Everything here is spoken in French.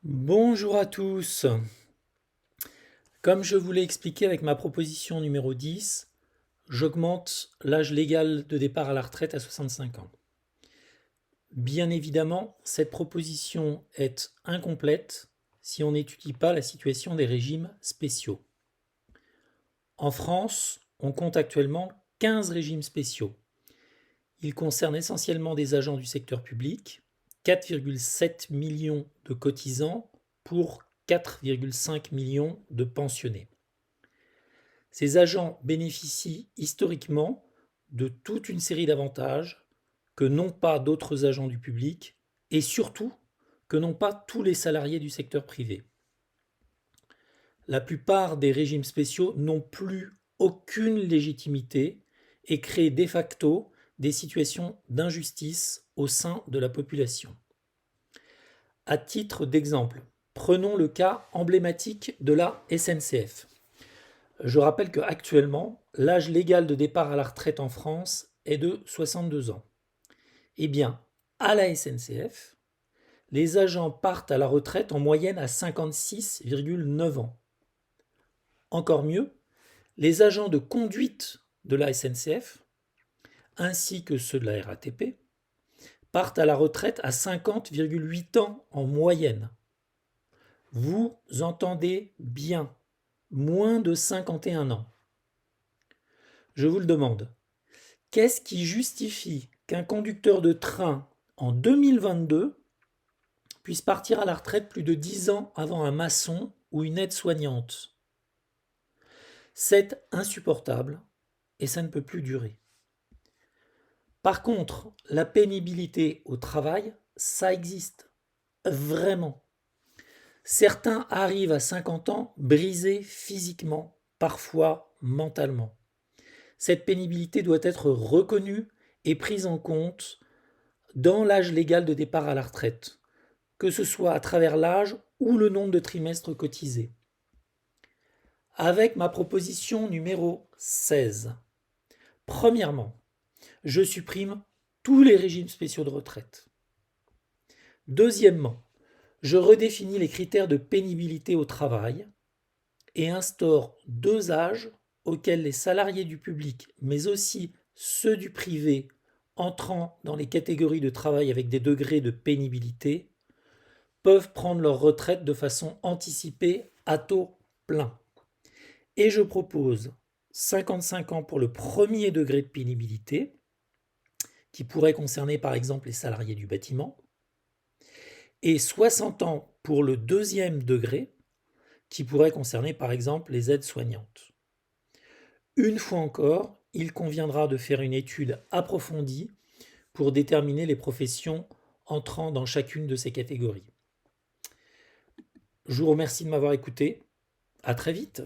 Bonjour à tous. Comme je vous l'ai expliqué avec ma proposition numéro 10, j'augmente l'âge légal de départ à la retraite à 65 ans. Bien évidemment, cette proposition est incomplète si on n'étudie pas la situation des régimes spéciaux. En France, on compte actuellement 15 régimes spéciaux. Ils concernent essentiellement des agents du secteur public, 4,7 millions de cotisants pour 4,5 millions de pensionnés. Ces agents bénéficient historiquement de toute une série d'avantages que n'ont pas d'autres agents du public et surtout que n'ont pas tous les salariés du secteur privé. La plupart des régimes spéciaux n'ont plus aucune légitimité et créent de facto des situations d'injustice au sein de la population. À titre d'exemple, prenons le cas emblématique de la SNCF. Je rappelle qu'actuellement, l'âge légal de départ à la retraite en France est de 62 ans. Eh bien, à la SNCF, les agents partent à la retraite en moyenne à 56,9 ans. Encore mieux, les agents de conduite de la SNCF, ainsi que ceux de la RATP, partent à la retraite à 50,8 ans en moyenne. Vous entendez bien, moins de 51 ans. Je vous le demande, qu'est-ce qui justifie qu'un conducteur de train en 2022 puisse partir à la retraite plus de 10 ans avant un maçon ou une aide-soignante? C'est insupportable et ça ne peut plus durer. Par contre, la pénibilité au travail, ça existe. Vraiment. Certains arrivent à 50 ans brisés physiquement, parfois mentalement. Cette pénibilité doit être reconnue et prise en compte dans l'âge légal de départ à la retraite, que ce soit à travers l'âge ou le nombre de trimestres cotisés. Avec ma proposition numéro 16, premièrement, je supprime tous les régimes spéciaux de retraite. Deuxièmement, je redéfinis les critères de pénibilité au travail et instaure deux âges auxquels les salariés du public, mais aussi ceux du privé entrant dans les catégories de travail avec des degrés de pénibilité, peuvent prendre leur retraite de façon anticipée à taux plein. Et je propose 55 ans pour le premier degré de pénibilité, qui pourrait concerner par exemple les salariés du bâtiment, et 60 ans pour le deuxième degré, qui pourrait concerner par exemple les aides-soignantes. Une fois encore, il conviendra de faire une étude approfondie pour déterminer les professions entrant dans chacune de ces catégories. Je vous remercie de m'avoir écouté. À très vite.